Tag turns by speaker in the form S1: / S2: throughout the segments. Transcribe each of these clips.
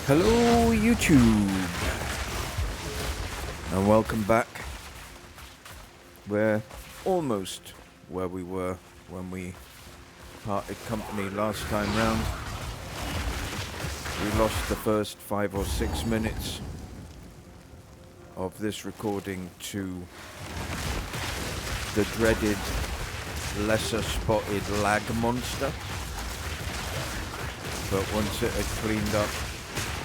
S1: Hello YouTube, and welcome back. We're almost where we were when we parted company last time round. We lost the first 5 or 6 minutes of this recording to the dreaded lesser spotted lag monster, but once it had cleaned up,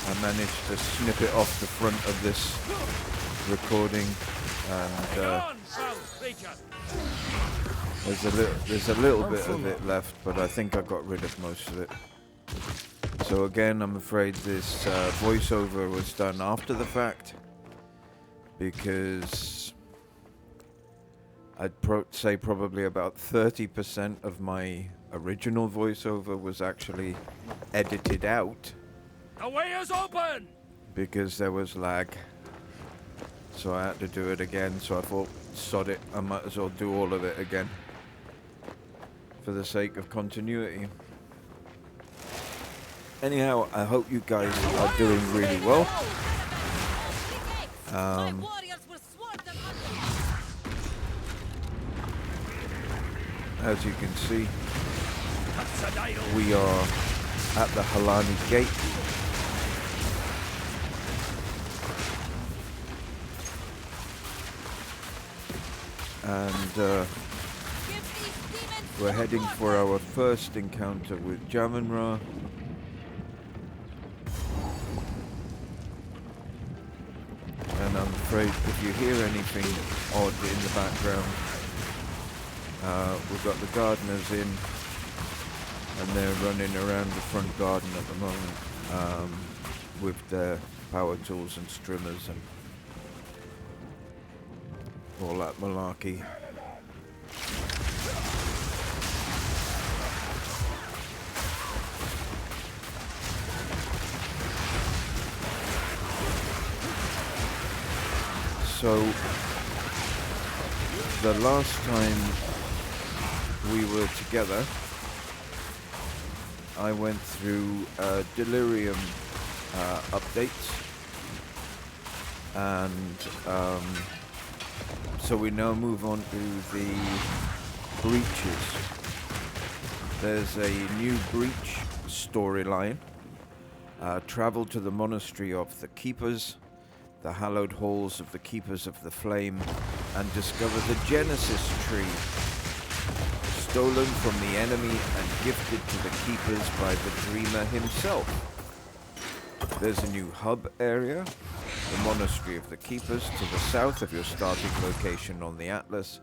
S1: I managed to snip it off the front of this recording, and there's a little bit of it left, but I think I got rid of most of it. So again, I'm afraid this voiceover was done after the fact, because I'd say probably about 30% of my original voiceover was actually edited out.
S2: The way is open!
S1: Because there was lag. So I had to do it again, so I thought, sod it, I might as well do all of it again. For the sake of continuity. Anyhow, I hope you guys are doing really well. As you can see, we are at the Halani Gate. And we're heading for our first encounter with Jamunra. And I'm afraid if you hear anything odd in the background, we've got the gardeners in, and they're running around the front garden at the moment with their power tools and strimmers and all that malarkey. So, the last time we were together, I went through Delirium updates, and so we now move on to the breaches. There's a new breach storyline. Travel to the monastery of the Keepers, the hallowed halls of the Keepers of the Flame, and discover the Genesis tree, stolen from the enemy and gifted to the Keepers by the Dreamer himself. There's a new hub area, the Monastery of the Keepers, to the south of your starting location on the Atlas.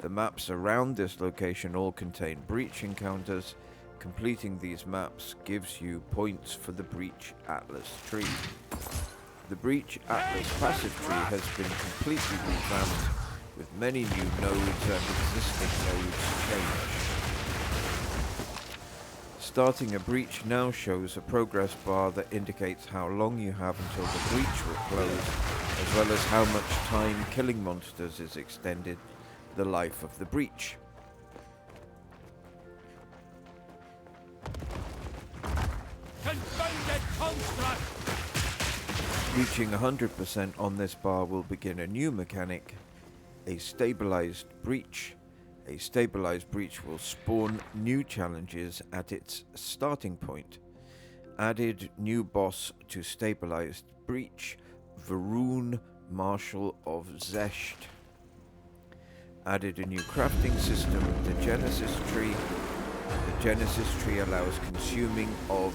S1: The maps around this location all contain breach encounters. Completing these maps gives you points for the Breach Atlas tree. The Breach Atlas passive tree has been completely revamped, with many new nodes and existing nodes changed. Starting a breach now shows a progress bar that indicates how long you have until the breach will close, as well as how much time killing monsters is extended the life of the breach.
S2: Confounded construct!
S1: Reaching 100% on this bar will begin a new mechanic, a stabilized breach. A stabilized breach will spawn new challenges at its starting point. Added new boss to stabilized breach, Varun, Marshal of Zesht. Added a new crafting system, the Genesis tree. The Genesis tree allows consuming of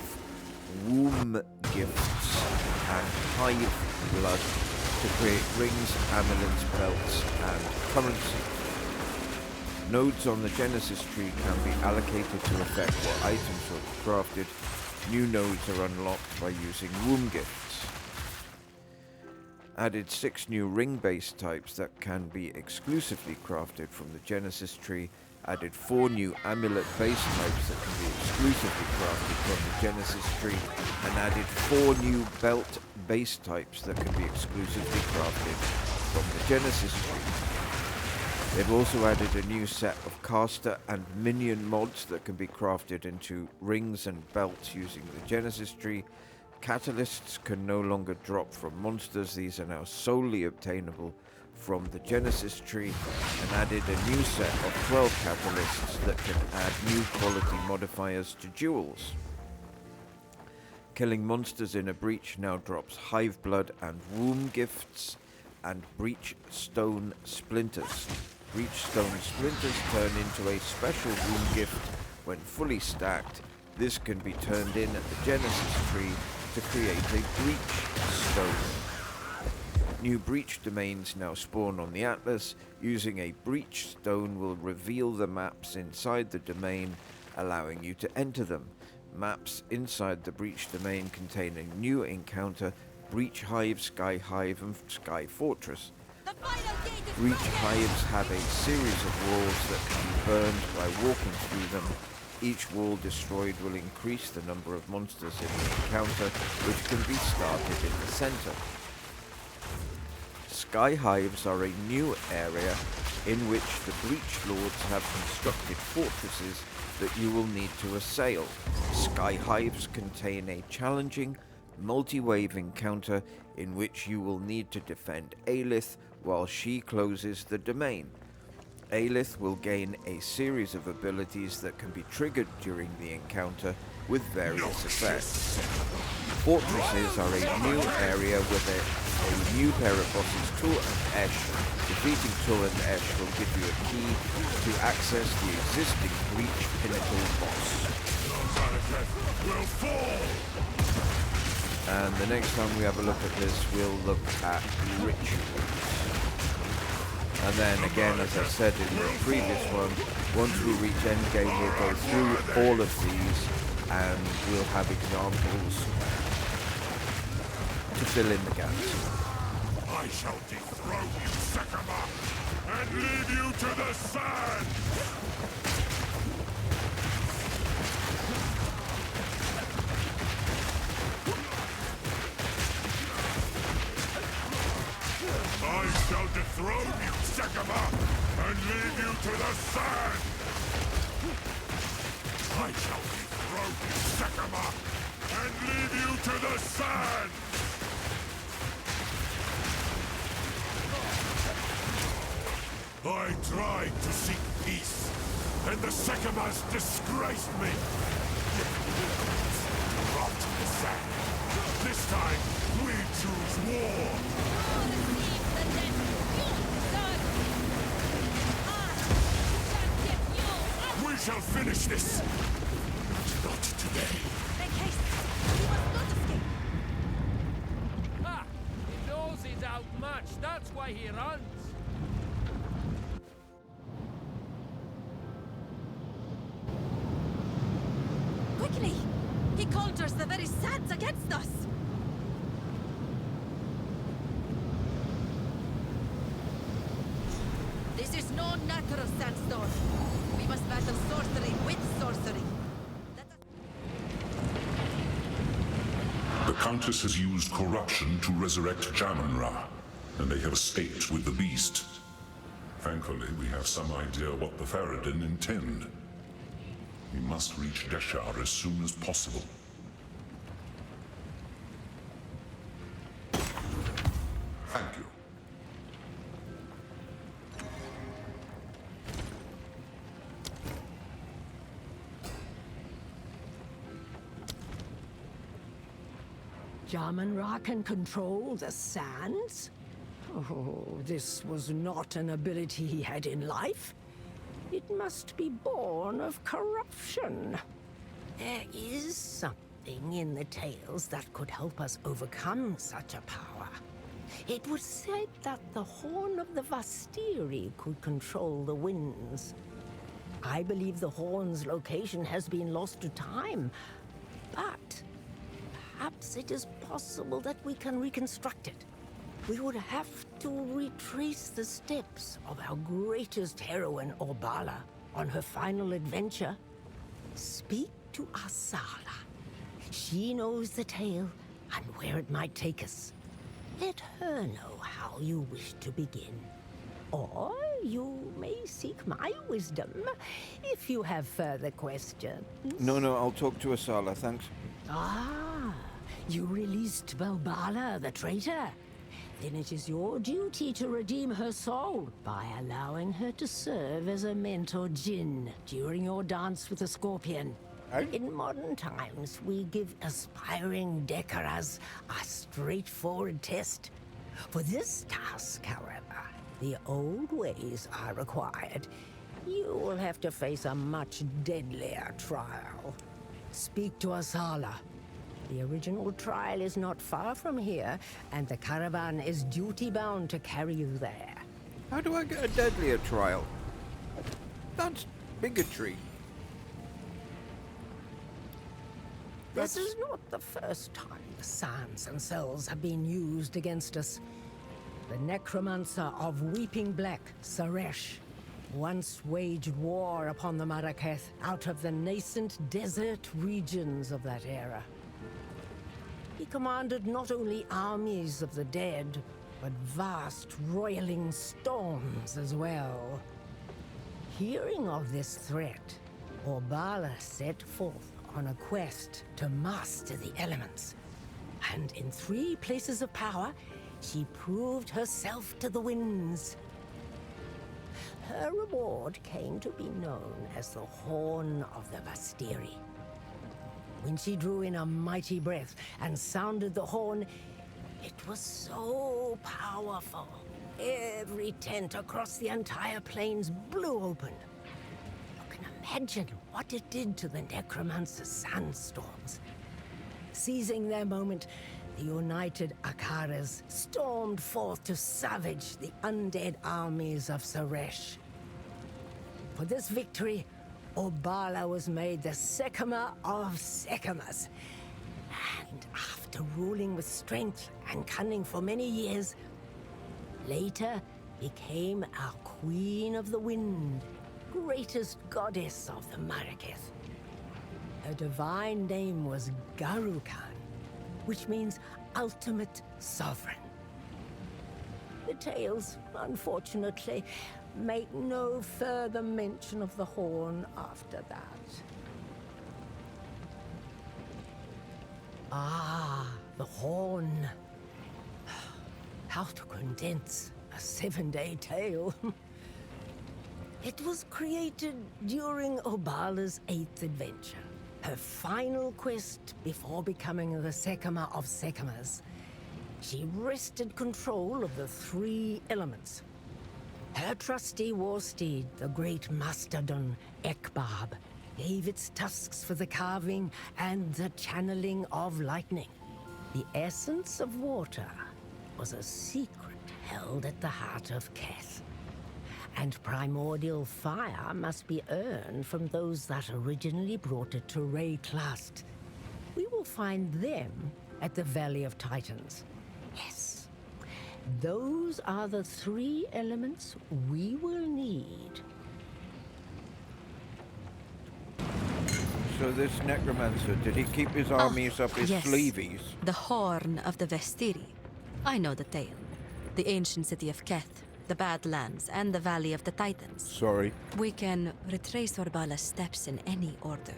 S1: womb gifts and hive blood to create rings, amulets, belts, and currency. Nodes on the Genesis tree can be allocated to affect what items are crafted. New nodes are unlocked by using womb gifts. Added 6 new ring-based types that can be exclusively crafted from the Genesis tree. Added 4 new amulet-based types that can be exclusively crafted from the Genesis tree. And added 4 new belt-based types that can be exclusively crafted from the Genesis tree. They've also added a new set of caster and minion mods that can be crafted into rings and belts using the Genesis tree. Catalysts can no longer drop from monsters. These are now solely obtainable from the Genesis tree, and added a new set of 12 catalysts that can add new quality modifiers to duels. Killing monsters in a breach now drops Hive Blood and Womb gifts, and Breach Stone Splinters. Breach Stone Splinters turn into a special Womb gift when fully stacked. This can be turned in at the Genesis tree to create a Breach Stone. New Breach domains now spawn on the Atlas. Using a Breach Stone will reveal the maps inside the domain, allowing you to enter them. Maps inside the Breach domain contain a new encounter, Breach Hive, Sky Hive, and Sky Fortress. Breach Hives have a series of walls that can be burned by walking through them. Each wall destroyed will increase the number of monsters in the encounter, which can be started in the center. Sky Hives are a new area in which the Breach Lords have constructed fortresses that you will need to assail. Sky Hives contain a challenging, multi-wave encounter in which you will need to defend Aelith while she closes the domain. Aelith will gain a series of abilities that can be triggered during the encounter with various effects. Fortresses are a new area with a new pair of bosses, Tur and Esh. Defeating Tur and Esh will give you a key to access the existing Breach Pinnacle boss. And the next time we have a look at this, we'll look at rituals. And then again, as I said in the previous one, once we reach endgame, we'll go through all of these and we'll have examples to fill in the gaps.
S2: I shall dethrone you, Sekama, and leave you to the sand! I shall dethrone you, Sekama, and leave you to the sand! I shall dethrone you, Sekama, and leave you to the sand! I tried to seek peace, and the Sekamas disgraced me! Rot in the sand. This time, we choose war! We shall finish this! But not today. Ah! He knows he's outmatched, that's why he runs!
S3: Quickly! He conjures the very sands against us! This is no natural sandstorm. We must battle sorcery with sorcery.
S4: The Countess has used corruption to resurrect Jamun-Ra, and they have escaped with the beast. Thankfully, we have some idea what the Faradin intend. We must reach Deshar as soon as possible. Thank you.
S5: Jamun-Ra can control the sands? Oh, this was not an ability he had in life. It must be born of corruption. There is something in the tales that could help us overcome such a power. It was said that the Horn of the Vastiri could control the winds. I believe the Horn's location has been lost to time, but perhaps it is possible that we can reconstruct it. We would have to retrace the steps of our greatest heroine, Orbala, on her final adventure. Speak to Asala. She knows the tale and where it might take us. Let her know how you wish to begin. Or you may seek my wisdom if you have further questions.
S1: No, I'll talk to Asala, thanks.
S5: Ah, You released Balbala, the traitor. Then it is your duty to redeem her soul by allowing her to serve as a mentor djinn during your dance with the scorpion. In modern times, we give aspiring Dekaras a straightforward test. For this task, however, the old ways are required. You will have to face a much deadlier trial. Speak to Asala. The original trial is not far from here, and the caravan is duty-bound to carry you there.
S1: How do I get a deadlier trial? That's bigotry.
S5: This is not the first time the sands and cells have been used against us. The necromancer of Weeping Black, Saresh, once waged war upon the Keth out of the nascent desert regions of that era. He commanded not only armies of the dead, but vast roiling storms as well. Hearing of this threat, Orbala set forth on a quest to master the elements. And in 3 places of power, she proved herself to the winds. Her reward came to be known as the Horn of the Vastiri. When she drew in a mighty breath and sounded the horn, it was so powerful. Every tent across the entire plains blew open. You can imagine what it did to the necromancer's sandstorms. Seizing their moment, the united Akaras stormed forth to savage the undead armies of Saresh. For this victory, Orbala was made the Sekama of Sekamas. And after ruling with strength and cunning for many years, later became our Queen of the Wind, greatest goddess of the Maraketh. Her divine name was Garukan, which means ultimate sovereign. The tales, unfortunately, make no further mention of the horn after that. Ah, the horn. How to condense a 7-day tale. It was created during Obala's 8th adventure, her final quest before becoming the Sekama of Sekamas. She wrested control of the 3 elements. Her trusty war steed, the great mastodon Ekbab, gave its tusks for the carving and the channeling of lightning. The essence of water was a secret held at the heart of Keth. And primordial fire must be earned from those that originally brought it to Raxx. We will find them at the Valley of Titans. Yes. Those are the 3 elements we will need.
S1: So this necromancer, did he keep his armies up his
S6: yes.
S1: sleeves?
S6: The Horn of the Vastiri. I know the tale. The ancient city of Keth, the Badlands, and the Valley of the Titans.
S1: Sorry.
S6: We can retrace Orbala's steps in any order.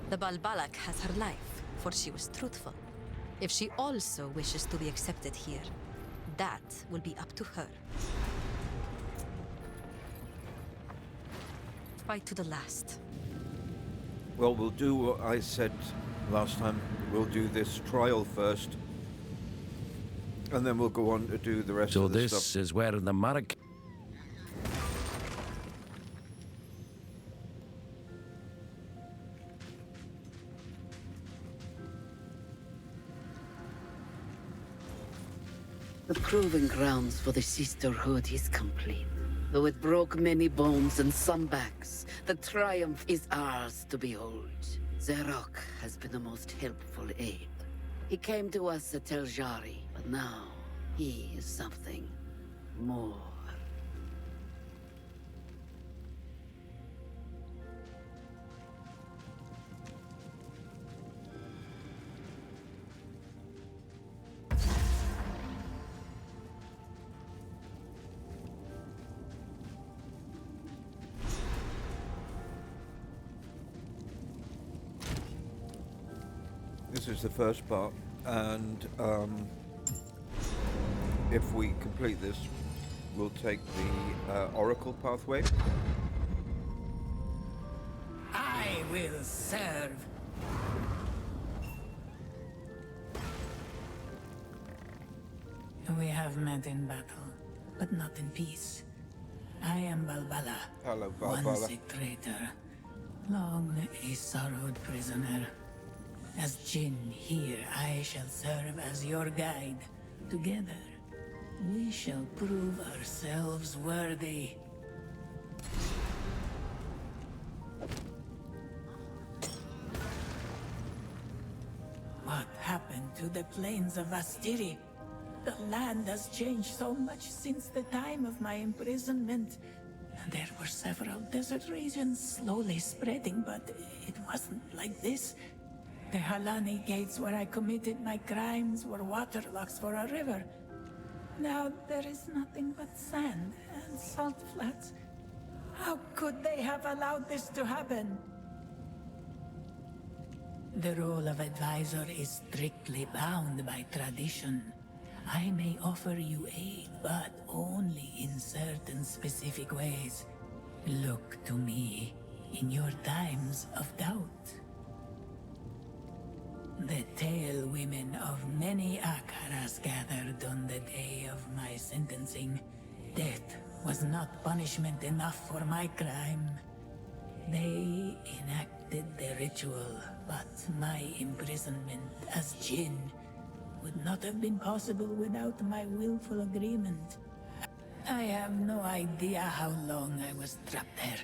S6: The Balbalak has her life, for she was truthful. If she also wishes to be accepted here, that will be up to her. Fight to the last.
S1: Well, we'll do what I said last time. We'll do this trial first. And then we'll go on to do the rest
S7: So
S1: of the
S7: this
S1: stuff.
S7: is where the Marak...
S8: The proving grounds for the sisterhood is complete. Though it broke many bones and some backs, the triumph is ours to behold. Zerok has been the most helpful aid. He came to us at Tel Jari, but now he is something more.
S1: This is the first part, and if we complete this, we'll take the Oracle pathway.
S7: I will serve. We have met in battle, but not in peace. I am Balbala.
S1: Hello,
S7: Once
S1: Balbala.
S7: a traitor, long a sorrowed prisoner. As Jinn here, I shall serve as your guide. Together, we shall prove ourselves worthy. What happened to the plains of Astiri? The land has changed so much since the time of my imprisonment. There were several desert regions slowly spreading, but it wasn't like this. The Halani gates where I committed my crimes were waterlocks for a river. Now there is nothing but sand and salt flats. How could they have allowed this to happen? The role of advisor is strictly bound by tradition. I may offer you aid, but only in certain specific ways. Look to me in your times of doubt. The tale women of many Akharas gathered on the day of my sentencing. Death was not punishment enough for my crime. They enacted the ritual, but my imprisonment as Jinn would not have been possible without my willful agreement. I have no idea how long I was trapped there,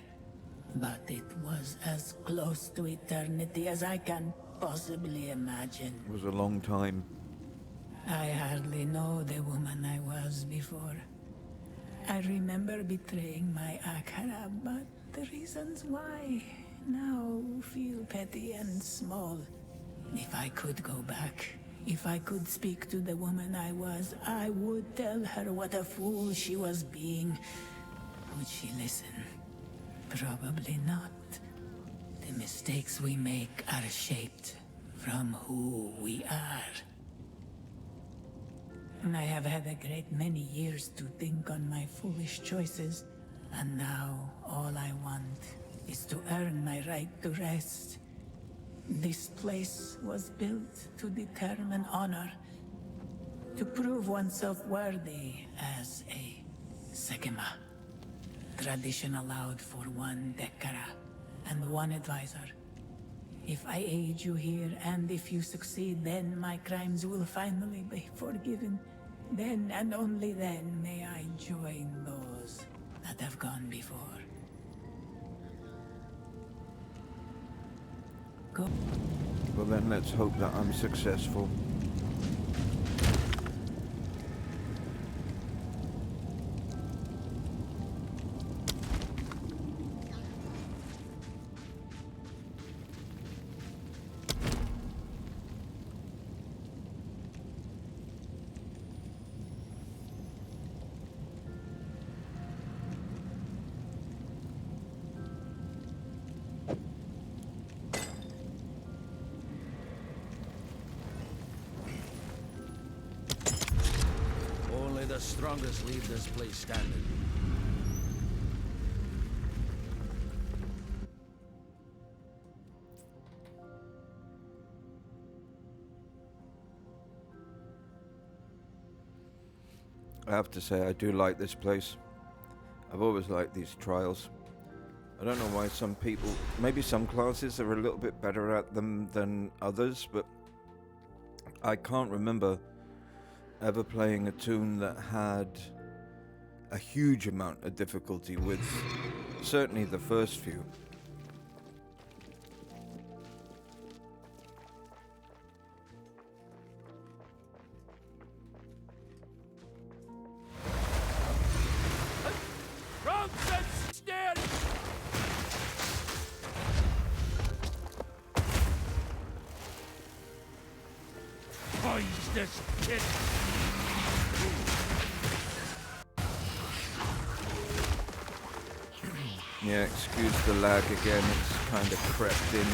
S7: but it was as close to eternity as I can possibly imagine.
S1: It was a long time.
S7: I hardly know the woman I was before. I remember betraying my Akhara, but the reasons why now feel petty and small. If I could go back, if I could speak to the woman I was, I would tell her what a fool she was being. Would she listen? Probably not. The mistakes we make are shaped from who we are. I have had a great many years to think on my foolish choices, and now all I want is to earn my right to rest. This place was built to determine honor, to prove oneself worthy as a Sekema. Tradition allowed for one Dekara and one advisor. If I aid you here, and if you succeed, then my crimes will finally be forgiven. Then, and only then, may I join those that have gone before. Go.
S1: Well then, let's hope that I'm successful.
S9: Only the strongest leave this place standing.
S1: I have to say, I do like this place. I've always liked these trials. I don't know why some people, maybe some classes are a little bit better at them than others, but I can't remember ever playing a tune that had a huge amount of difficulty with certainly the first few.
S2: This kid.
S1: Yeah, excuse the lag again, it's kind of crept in.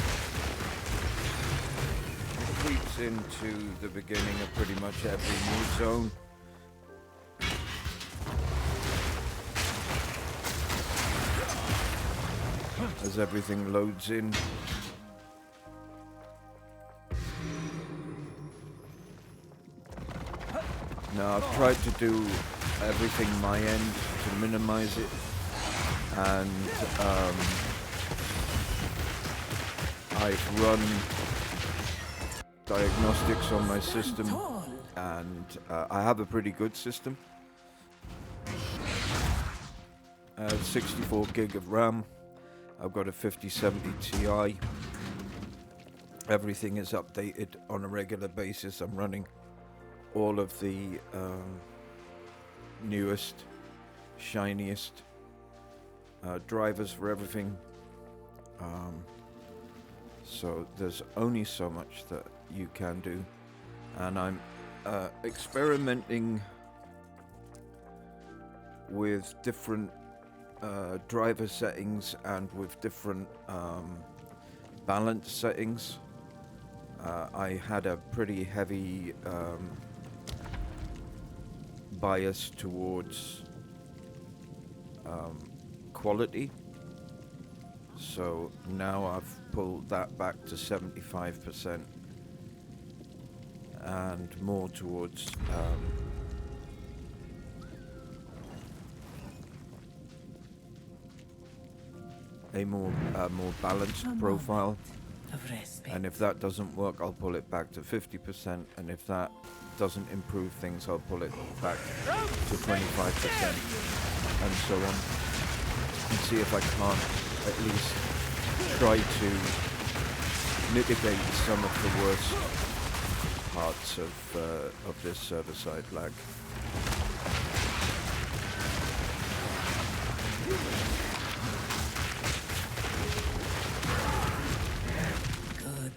S1: creeps into the beginning of pretty much every new zone. As everything loads in. Now I've tried to do everything my end to minimize it, and I've run diagnostics on my system, and I have a pretty good system. 64 gig of RAM. I've got a 5070 Ti. Everything is updated on a regular basis. I'm running all of the newest, shiniest drivers for everything. So there's only so much that you can do, and I'm experimenting with different driver settings and with different balance settings. I had a pretty heavy bias towards quality, so now I've pulled that back to 75% and more towards a more balanced profile. And if that doesn't work, I'll pull it back to 50%, and if that doesn't improve things, I'll pull it back to 25%, and so on, and see if I can't at least try to mitigate some of the worst parts of this server-side lag.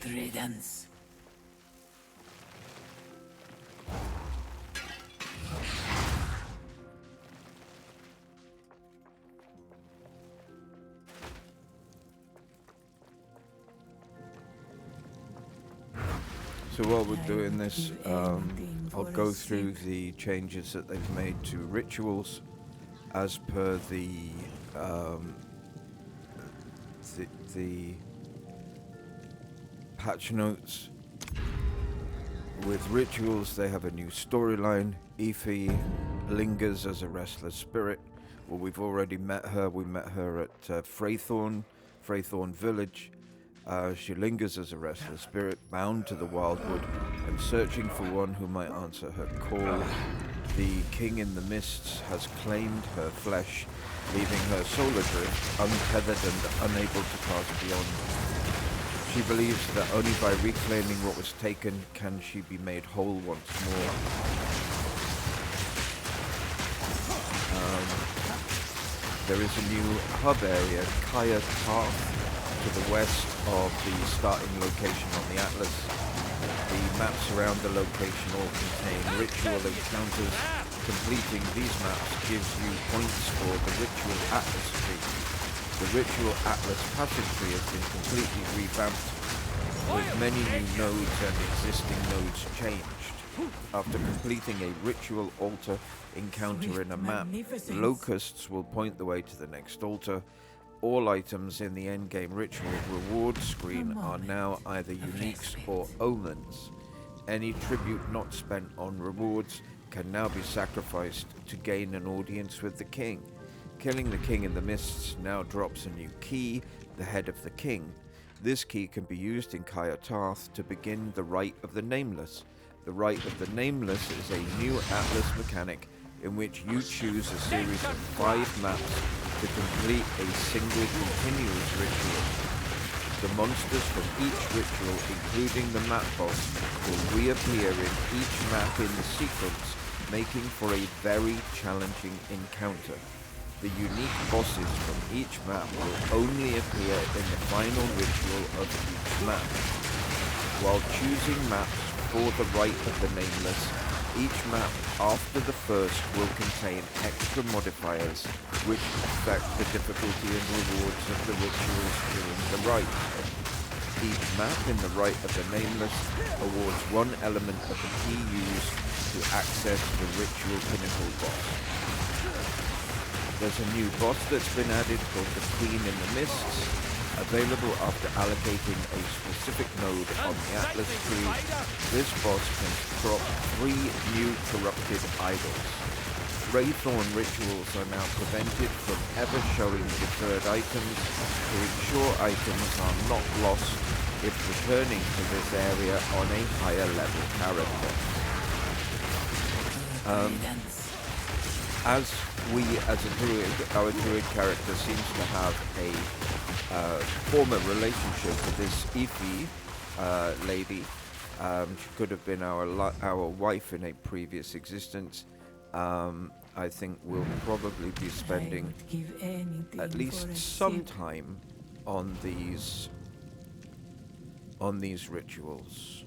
S7: Good riddance.
S1: So while we're doing this, I'll go through the changes that they've made to rituals as per the patch notes. With rituals, they have a new storyline. Aoife lingers as a restless spirit. Well, we've already met her. We met her at Freythorn Village. She lingers as a restless spirit, bound to the wildwood and searching for one who might answer her call. The king in the mists has claimed her flesh, leaving her soul adrift, untethered and unable to pass beyond. She believes that only by reclaiming what was taken can she be made whole once more. There is a new hub area, Kaya Tarth, to the west of the starting location on the Atlas. The maps around the location all contain ritual encounters. Completing these maps gives you points for the Ritual Atlas tree. The Ritual Atlas passage tree has been completely revamped, with many new nodes and existing nodes changed. After completing a ritual altar encounter in a map, locusts will point the way to the next altar. All items in the endgame ritual reward screen are now either uniques or omens. Any tribute not spent on rewards can now be sacrificed to gain an audience with the king. Killing the king in the mists now drops a new key, the Head of the King. This key can be used in Kaya Tarth to begin the Rite of the Nameless. The Rite of the Nameless is a new Atlas mechanic in which you choose a series of 5 maps to complete a single continuous ritual. The monsters from each ritual, including the map boss, will reappear in each map in the sequence, making for a very challenging encounter. The unique bosses from each map will only appear in the final ritual of each map. While choosing maps for the Rite of the Nameless, each map after the first will contain extra modifiers which affect the difficulty and rewards of the rituals during the rite. Each map in the right of the Nameless awards one element of the key used to access the Ritual Pinnacle boss. There's a new boss that's been added called the Queen in the Mists, available after allocating a specific node on the Atlas tree. This boss can drop 3 new corrupted idols. Wraithorn rituals are now prevented from ever showing deferred items to ensure items are not lost if returning to this area on a higher level character. As a druid, our druid character seems to have a former relationship with this Ify lady. She could have been our wife in a previous existence. I think we'll probably be spending at least some time on these rituals,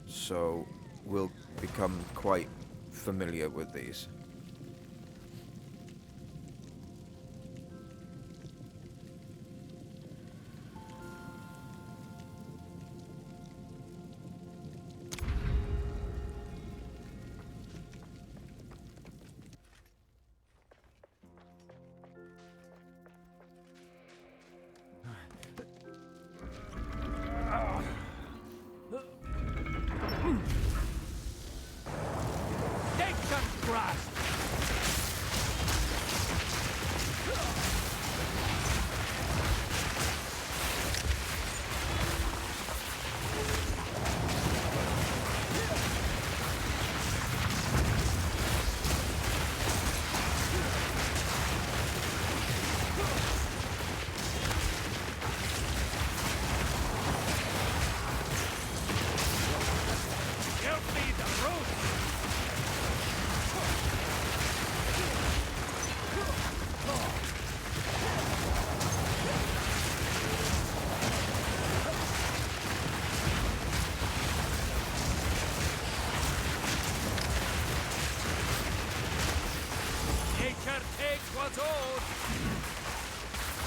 S1: so we'll become quite familiar with these.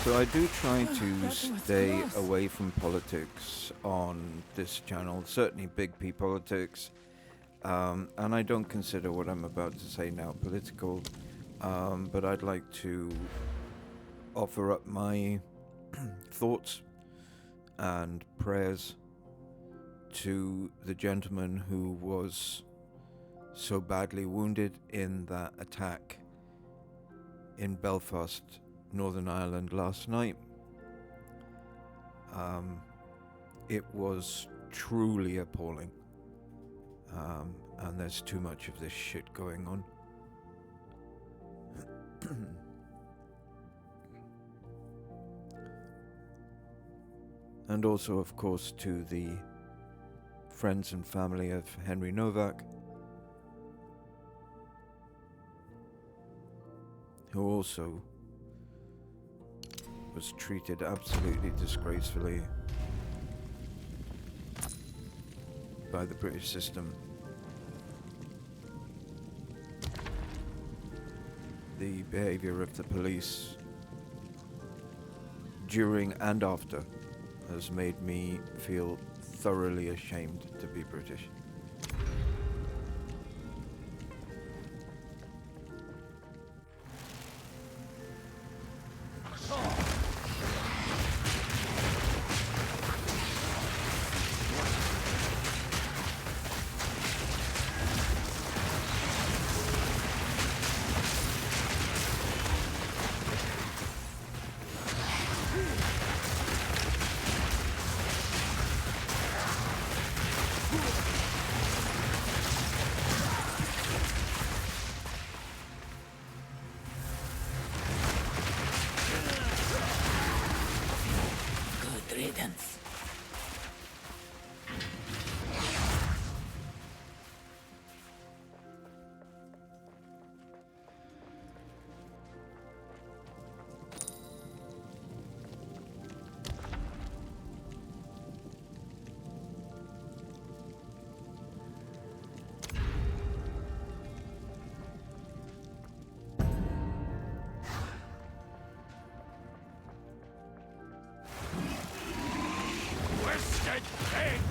S1: So I do try to stay away from politics on this channel, certainly big P politics, and I don't consider what I'm about to say now political, but I'd like to offer up my thoughts and prayers to the gentleman who was so badly wounded in that attack in Belfast, Northern Ireland last night. It was truly appalling, and there's too much of this shit going on. And also, of course, to the friends and family of Henry Novak, who also was treated absolutely disgracefully by the British system. The behavior of the police during and after has made me feel thoroughly ashamed to be British.
S2: twisted thing!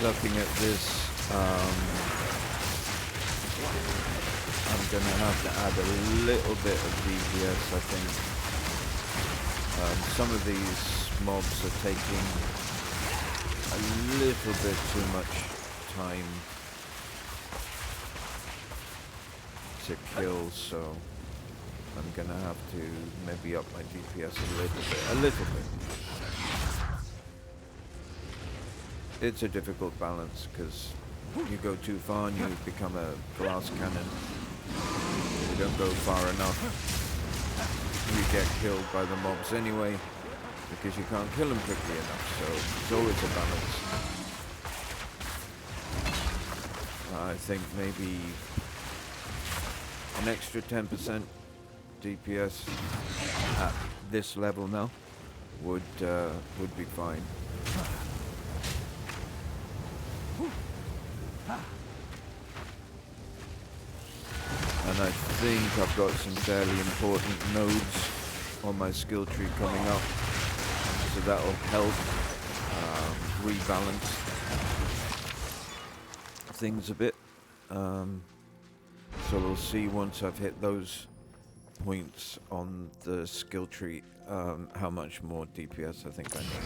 S1: Looking at this, I'm gonna have to add a little bit of DPS, I think. Some of these mobs are taking a little bit too much time to kill, so I'm gonna have to maybe up my DPS a little bit. It's a difficult balance because you go too far and you become a glass cannon. You don't go far enough, you get killed by the mobs anyway because you can't kill them quickly enough, so it's always a balance. I think maybe an extra 10% DPS at this level now would be fine. And I think I've got some fairly important nodes on my skill tree coming up, so that'll help rebalance things a bit. So we'll see once I've hit those points on the skill tree how much more DPS I think I need.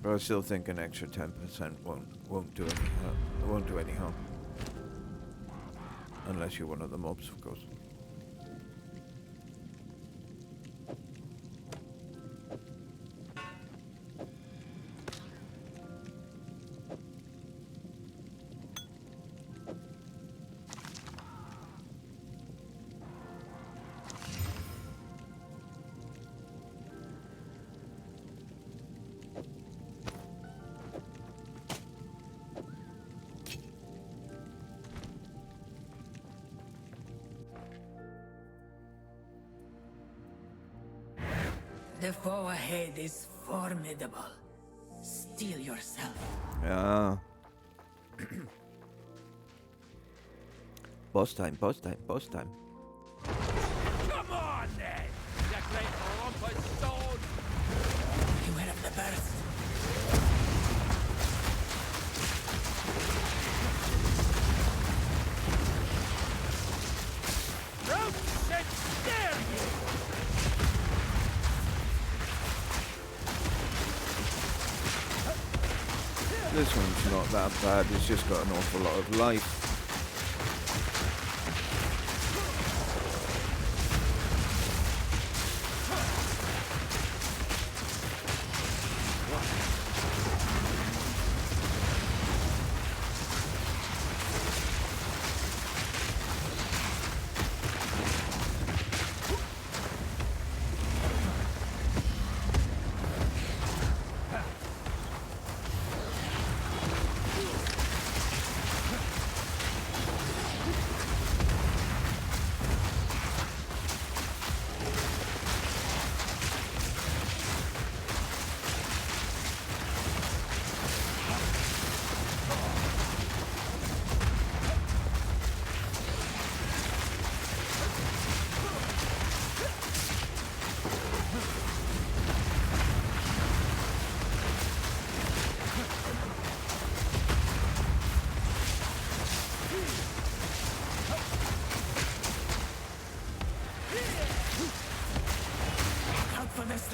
S1: But I still think an extra 10% won't do any harm. Unless you're one of the mobs, of course.
S7: The foe ahead is formidable. Steel yourself.
S1: Yeah. Boss time, boss time, boss time.
S2: Come on then! You great rumpus stone!
S7: Beware of the burst.
S2: Don't sit there, you!
S1: This one's not that bad, it's just got an awful lot of life.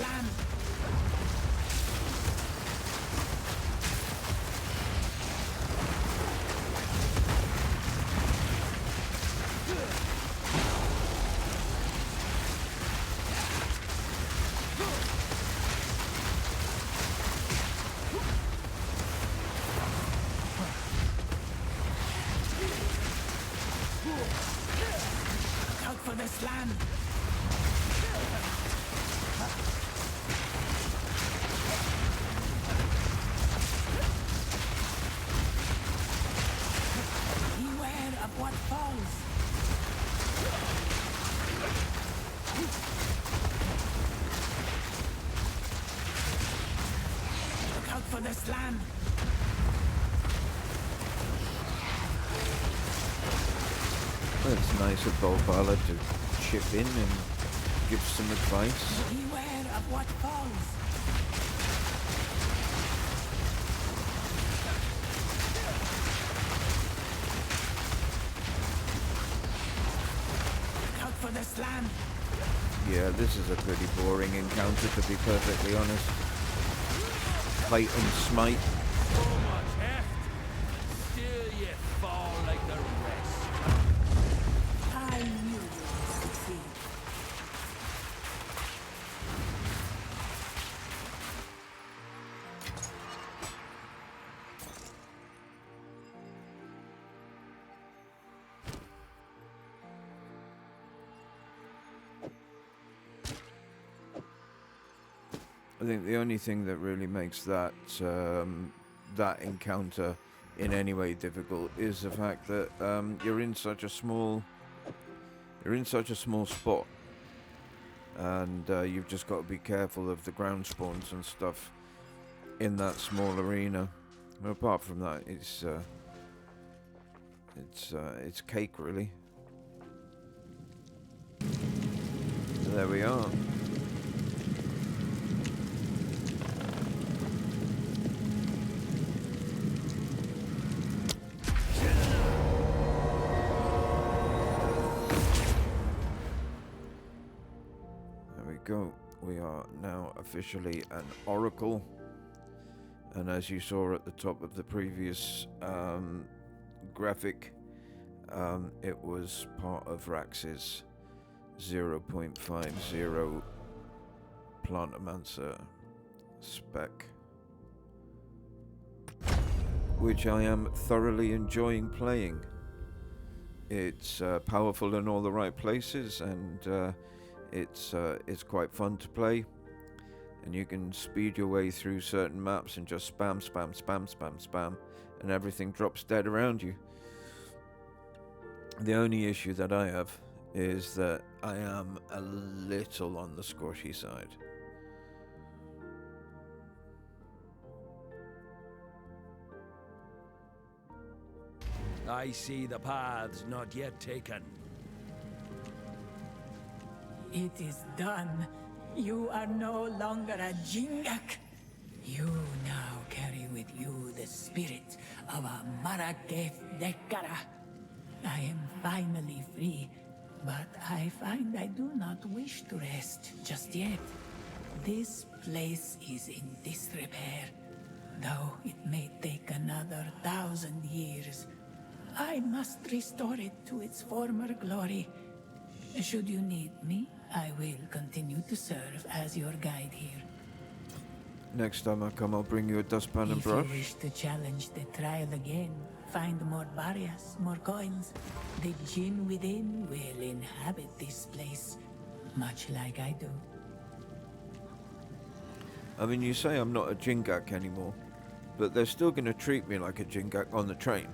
S7: Land. slam.
S1: Well, it's nice of Bolbala to chip in and give some advice.
S7: Beware of what falls. Look out for the slam.
S1: Yeah, this is a pretty boring encounter, to be perfectly honest. Fight and smite.
S9: So much heft, still you fall like the rest.
S7: I knew you would succeed.
S1: I think the only thing that really makes that that encounter in any way difficult is the fact that you're in such a small spot, and you've just got to be careful of the ground spawns and stuff in that small arena. But apart from that, it's cake, really. So there we are. Go. We are now officially an oracle, and as you saw at the top of the previous graphic, it was part of Raxx's 0.50 Plantomancer spec, which I am thoroughly enjoying playing. It's powerful in all the right places, and it's quite fun to play, and you can speed your way through certain maps and just spam, and everything drops dead around you. The only issue that I have is that I am a little on the squashy side.
S9: I see the paths not yet taken.
S7: It is done. You are no longer a Jingak. You now carry with you the spirit of a Keth Dekara. I am finally free, but I find I do not wish to rest just yet. This place is in disrepair, though it may take another 1,000 years. I must restore it to its former glory. Should you need me, I will continue to serve as your guide here.
S1: Next time I come, I'll bring you a dustpan and brush.
S7: If you wish to challenge the trial again, find more barriers, more coins. The Jinn within will inhabit this place, much like I do.
S1: I mean, you say I'm not a Jingak anymore, but they're still going to treat me like a Jingak on the train.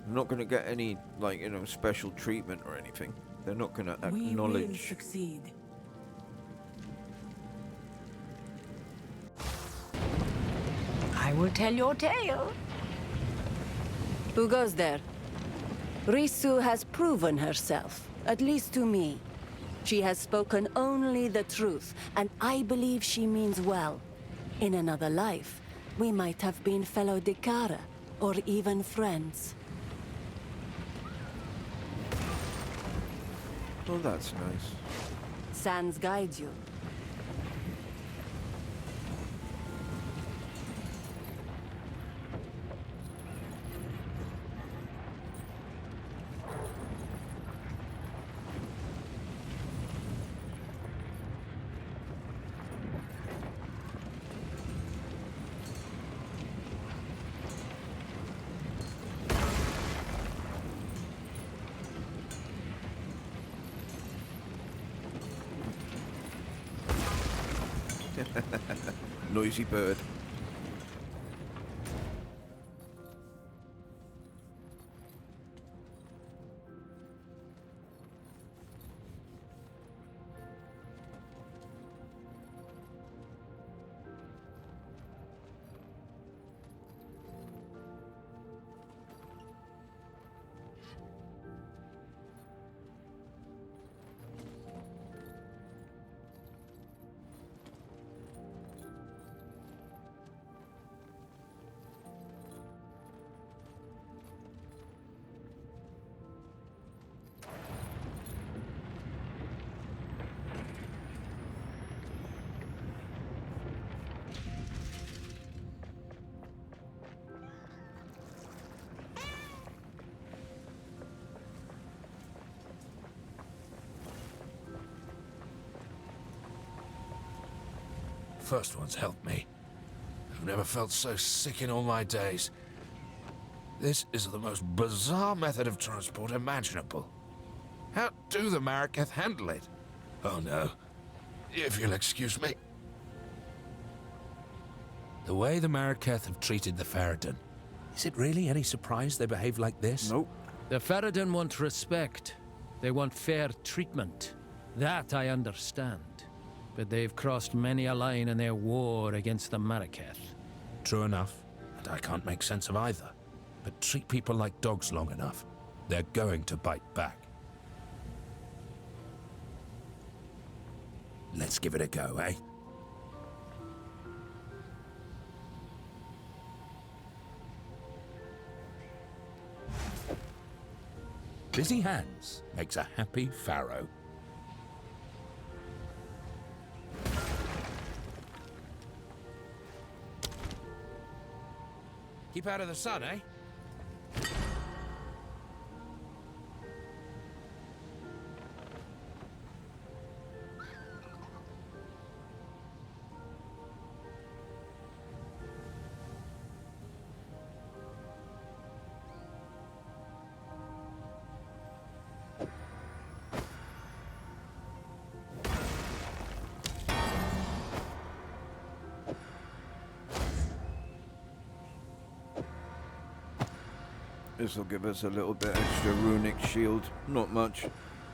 S1: I'm not going to get any, like, you know, special treatment or anything. They're not going to acknowledge.
S7: We will succeed.
S5: I will tell your tale.
S3: Who goes there? Risu has proven herself, at least to me. She has spoken only the truth, and I believe she means well. In another life, we might have been fellow Dekara, or even friends.
S1: Well, that's nice.
S3: Sans guides you.
S1: Noisy bird.
S2: First one's helped me. I've never felt so sick in all my days. This is the most bizarre method of transport imaginable. How do the Mariketh handle it? Oh no. If you'll excuse me. The way the Mariketh have treated the Farad'n, is it really any surprise they behave like this?
S1: Nope.
S10: The Farad'n want respect. They want fair treatment. That I understand. But they've crossed many a line in their war against the Mariketh.
S2: True enough, and I can't make sense of either. But treat people like dogs long enough, they're going to bite back. Let's give it a go, eh? Busy hands makes a happy pharaoh. Keep out of the sun, eh?
S1: This will give us a little bit extra runic shield. Not much.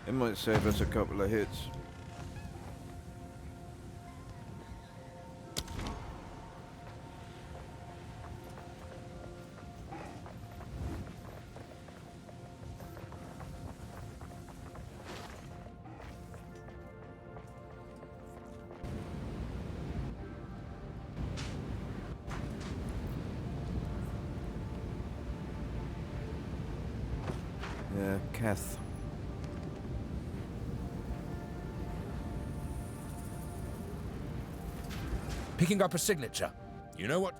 S1: It might save us a couple of hits. Yeah, Keth.
S2: Picking up a signature. You know what?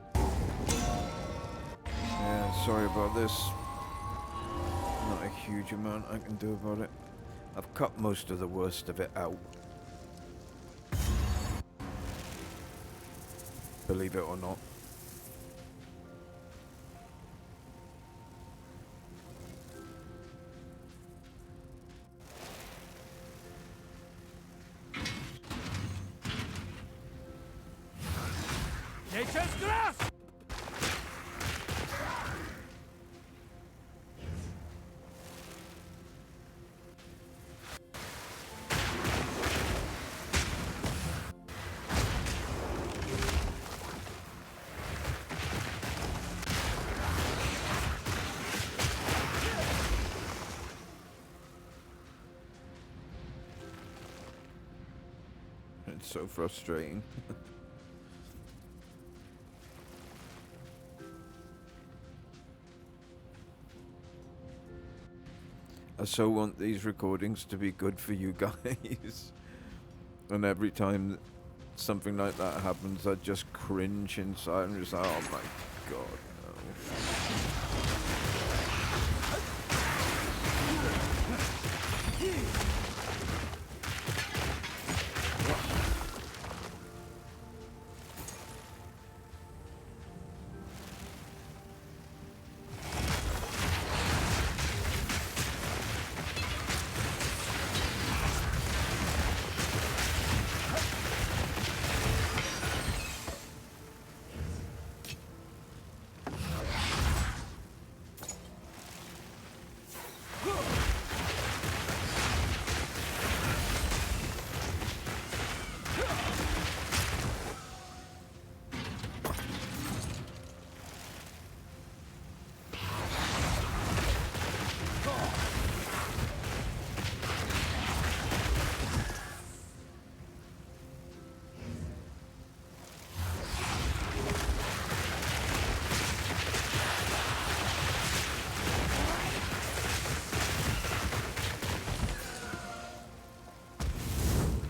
S1: Yeah, sorry about this. Not a huge amount I can do about it. I've cut most of the worst of it out. Believe it or not.
S9: Nature's grasp!
S1: It's so frustrating. I so want these recordings to be good for you guys. And every time something like that happens, I just cringe inside and just like, oh my god, no.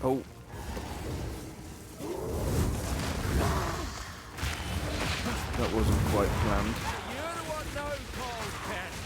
S1: Oh. That wasn't quite planned.
S9: You're the one now called Keth.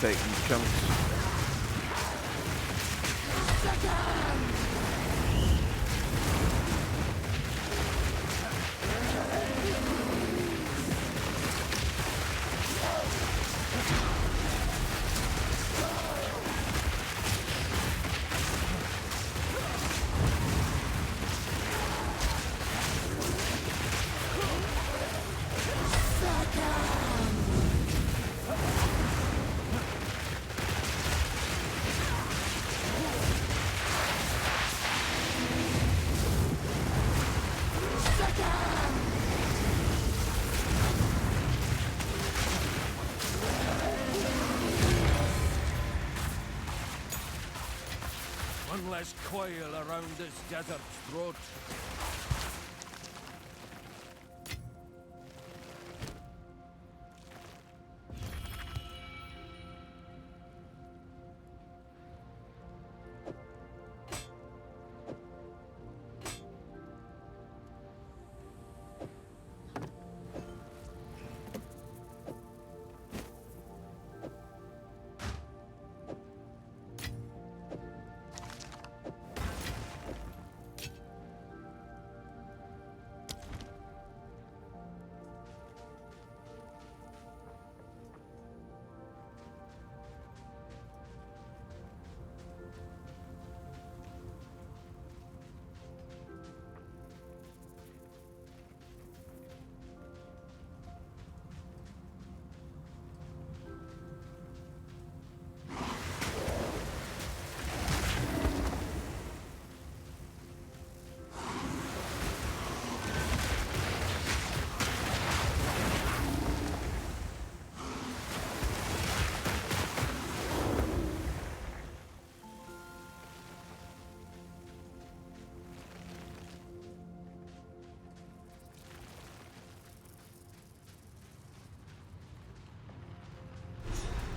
S1: taking chunks.
S9: One less coil around this desert's throat.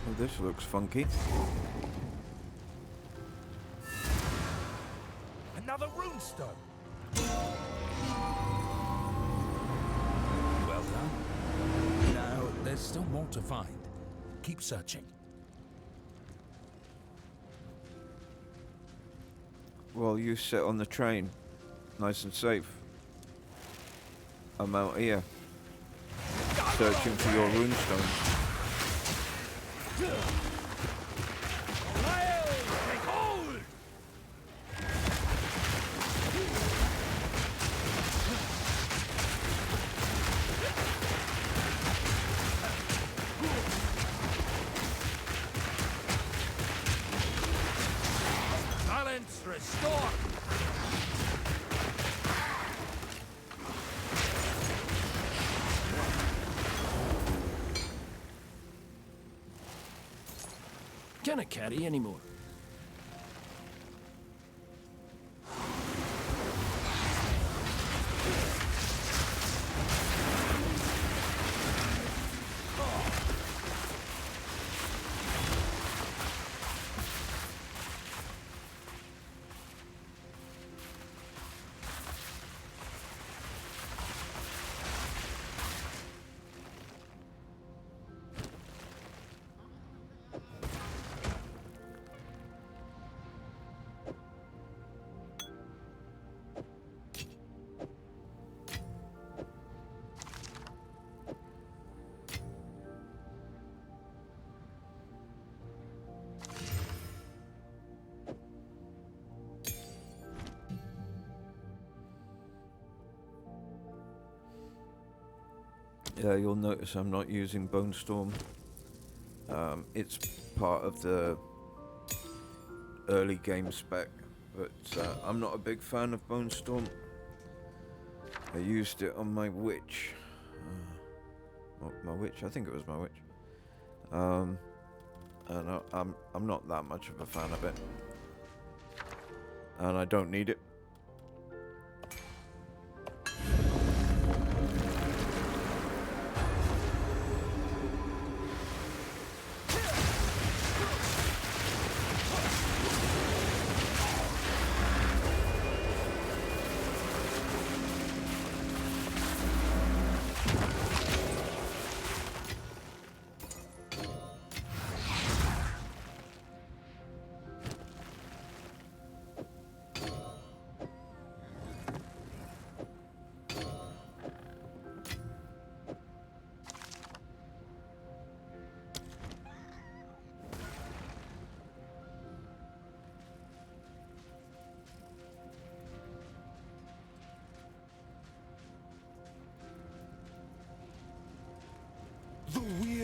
S1: Well, this looks funky.
S9: Another runestone. Well done. Now, there's still more to find. Keep searching.
S1: Well, you sit on the train, nice and safe. I'm out here, searching for your runestones.
S9: Take hold! Balance restore!
S10: Can't carry anymore.
S1: Yeah, you'll notice I'm not using Bone Storm. It's part of the early game spec, but I'm not a big fan of Bone Storm. I used it on my witch. My witch? I think it was my witch. And I'm not that much of a fan of it. And I don't need it.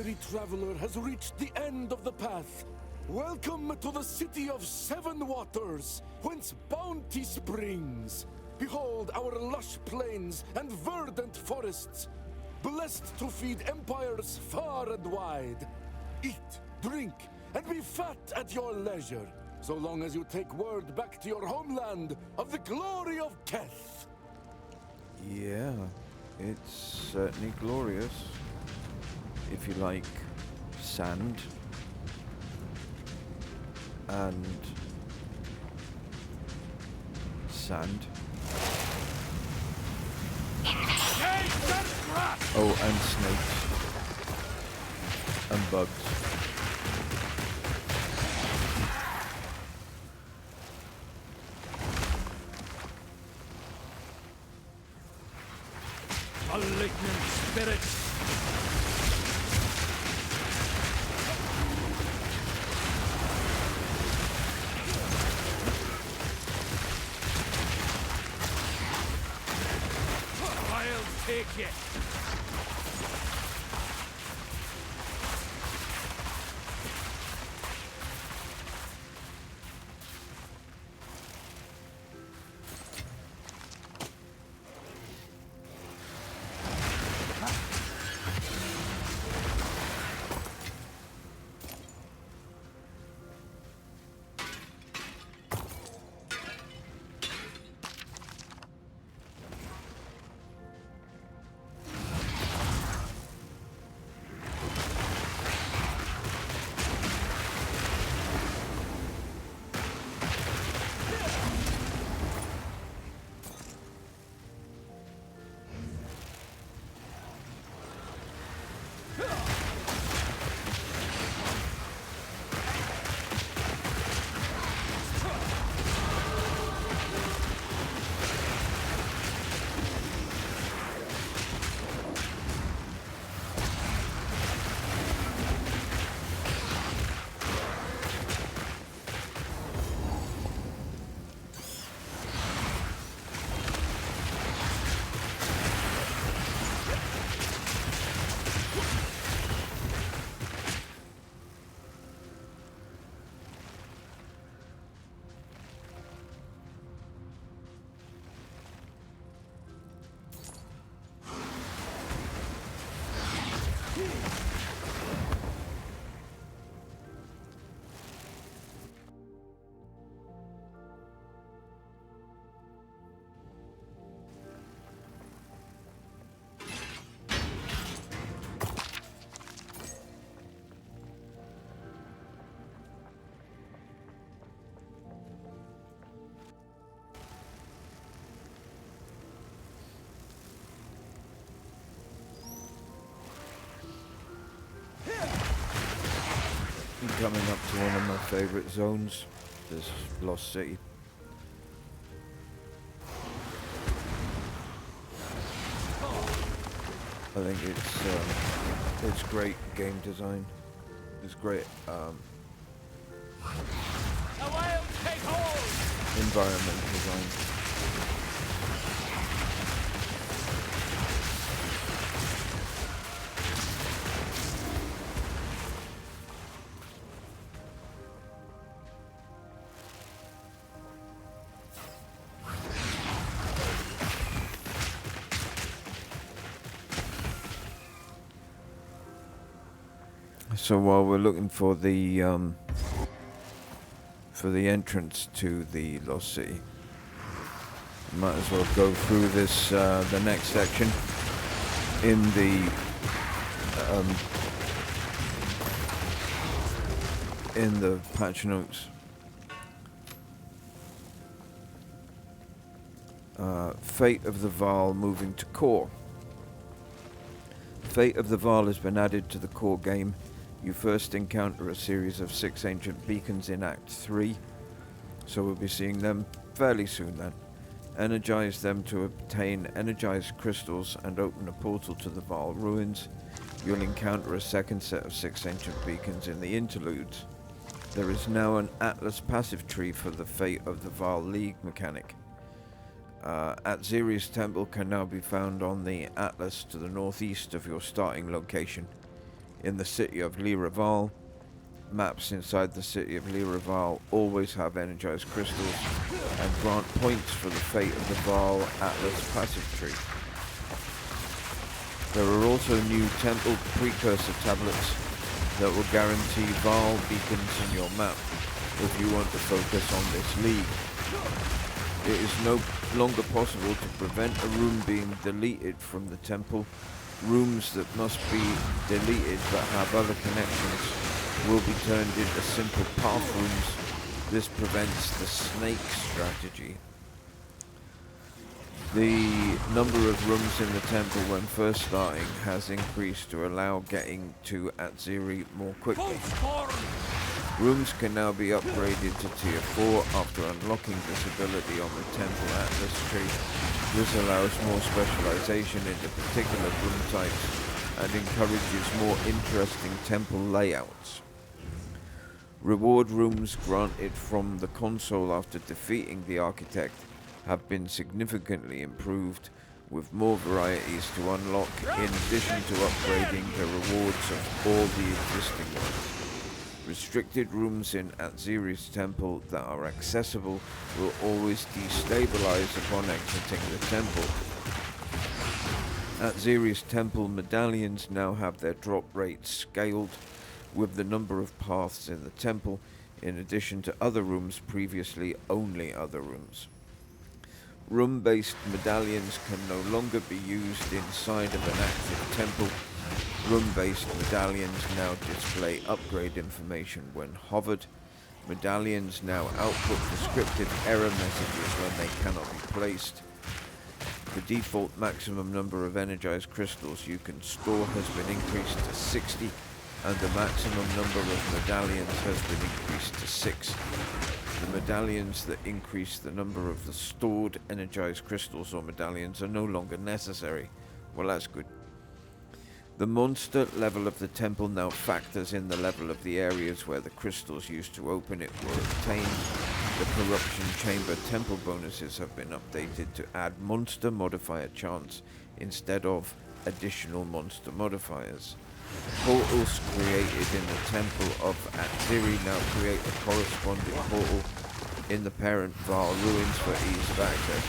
S11: weary traveler has reached the end of the path. Welcome to the city of 7 waters, whence bounty springs. Behold our lush plains and verdant forests, blessed to feed empires far and wide. Eat, drink, and be fat at your leisure, so long as you take word back to your homeland of the glory of Keth.
S1: Yeah, it's certainly glorious. If you like sand and sand. Oh, and snakes and bugs.
S10: Malignant spirits! I'll take it!
S1: Coming up to one of my favourite zones, this Lost City. I think it's great game design. It's great environment design. So while we're looking for the entrance to the Lost City, might as well go through this the next section in the patch notes. Fate of the Vaal moving to core. Fate of the Vaal has been added to the core game. You first encounter a series of 6 ancient beacons in Act 3, so we'll be seeing them fairly soon then. Energize them to obtain energized crystals and open a portal to the Vaal ruins. You'll encounter a second set of 6 ancient beacons in the interludes. There is now an Atlas passive tree for the Fate of the Vaal League mechanic. Atziri's Temple can now be found on the Atlas to the northeast of your starting location. in the city of Lyraval. Maps inside the city of Lyraval always have energized crystals and grant points for the fate of the Val Atlas passive tree. There are also new temple precursor tablets that will guarantee Val beacons in your map if you want to focus on this league. It is no longer possible to prevent a room being deleted from the temple. Rooms that must be deleted but have other connections will be turned into simple path rooms. This prevents the snake strategy. The number of rooms in the temple when first starting has increased to allow getting to Atziri more quickly. Rooms can now be upgraded to tier 4 after unlocking this ability on the temple atlas tree. This allows more specialization into particular room types and encourages more interesting temple layouts. Reward rooms granted from the console after defeating the architect have been significantly improved, with more varieties to unlock in addition to upgrading the rewards of all the existing ones. Restricted rooms in Atziri's temple that are accessible will always destabilize upon exiting the temple. Atziri's temple medallions now have their drop rates scaled with the number of paths in the temple, in addition to other rooms previously only other rooms. Room-based medallions can no longer be used inside of an active temple. Room-based medallions now display upgrade information when hovered. Medallions now output descriptive error messages when they cannot be placed. The default maximum number of energized crystals you can store has been increased to 60, and the maximum number of medallions has been increased to 6. The medallions that increase the number of the stored energized crystals or medallions are no longer necessary. Well, that's good. The monster level of the temple now factors in the level of the areas where the crystals used to open it were obtained. The corruption chamber temple bonuses have been updated to add monster modifier chance instead of additional monster modifiers. Portals created in the temple of Atziri now create a corresponding portal in the parent Val ruins for ease of access.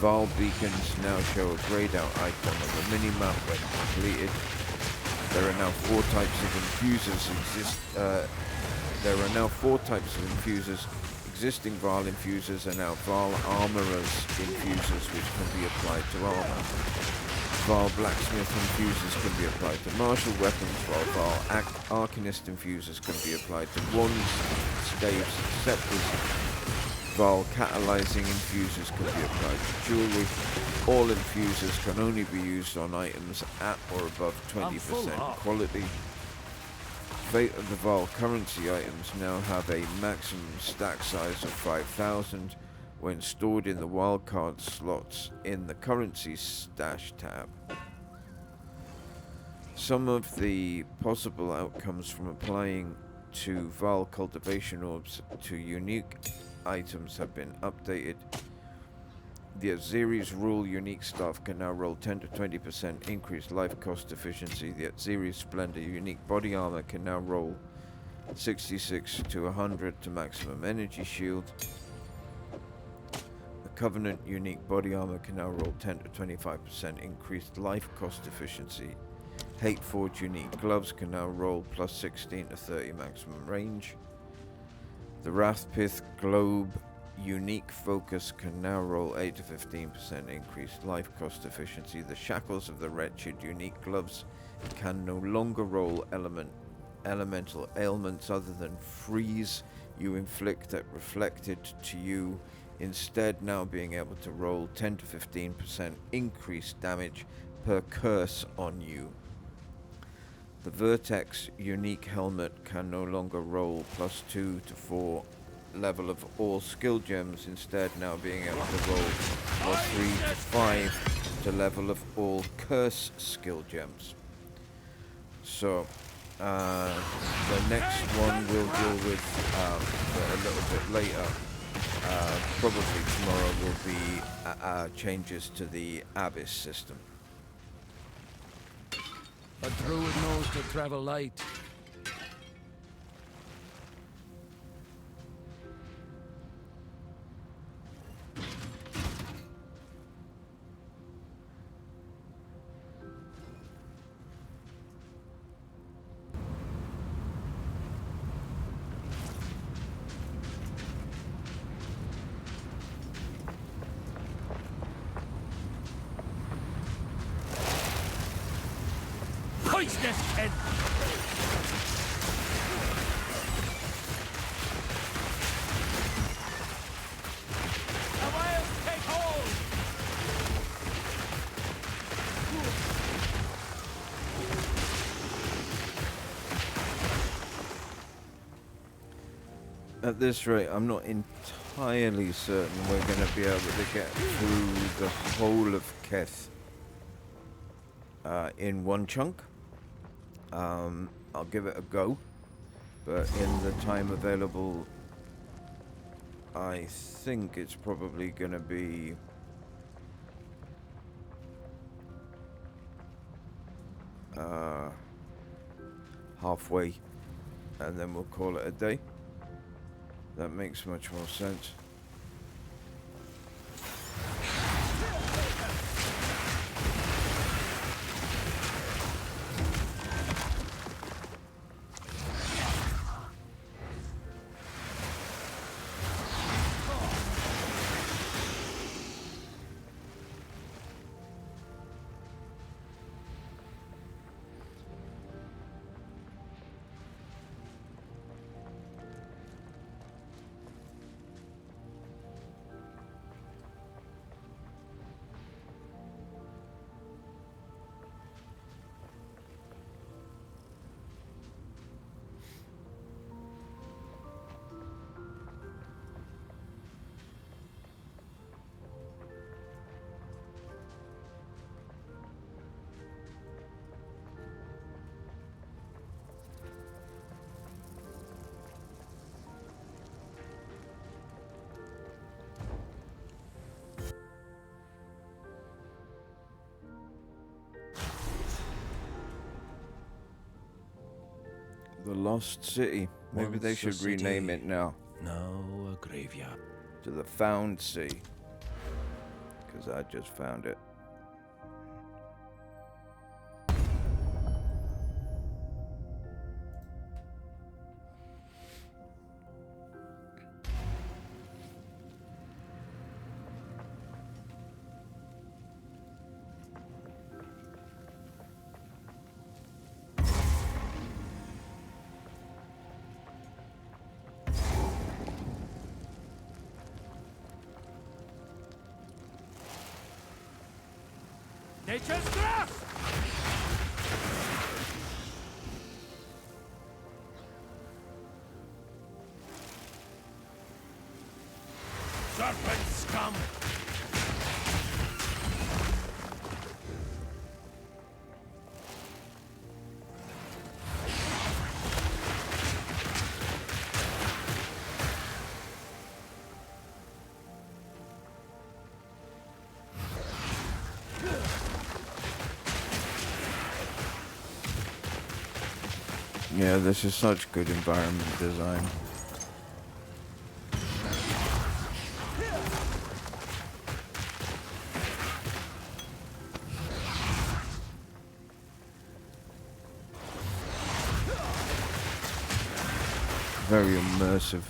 S1: Val beacons now show a grayed out icon on the minimap when completed. There are now 4 types of infusers. Existing Val infusers are now Val armorers infusers, which can be applied to armor. Val blacksmith infusers can be applied to martial weapons, while Val arcanist infusers can be applied to wands, staves, and scepters. Val catalyzing infusers can be applied to jewelry. All infusers can only be used on items at or above 20% quality. Fate of the Val currency items now have a maximum stack size of 5,000 when stored in the wildcard slots in the currency stash tab. Some of the possible outcomes from applying to Val cultivation orbs to unique items have been updated. The Atziri's rule unique staff can now roll 10 to 20% increased life cost efficiency. The Atziri's Splendor unique body armor can now roll 66 to 100 to maximum energy shield. The Covenant unique body armor can now roll 10 to 25% increased life cost efficiency. Hateforge unique gloves can now roll plus 16 to 30 maximum range. The Wrathpith Globe unique focus can now roll 8 to 15% increased life cost efficiency. The Shackles of the Wretched unique gloves can no longer roll elemental ailments other than freeze you inflict that reflected to you, instead now being able to roll 10 to 15% increased damage per curse on you. The Vertex unique helmet can no longer roll plus 2 to 4 level of all skill gems, instead now being able to roll plus 3 to 5 to level of all curse skill gems. So the next one we'll deal with a little bit later. Probably tomorrow will be changes to the Abyss system.
S10: A druid knows to travel light.
S9: Poisonous head! The wild take hold!
S1: At this rate, I'm not entirely certain we're going to be able to get through the whole of Keth in one chunk. I'll give it a go, but in the time available, I think it's probably going to be halfway, and then we'll call it a day. That makes much more sense. The Lost City. Maybe they should rename it now.
S9: Now a graveyard.
S1: To the Found Sea. Because I just found it.
S9: Nature's grasp! Serpent scum!
S1: Yeah, this is such good environment design. Very immersive.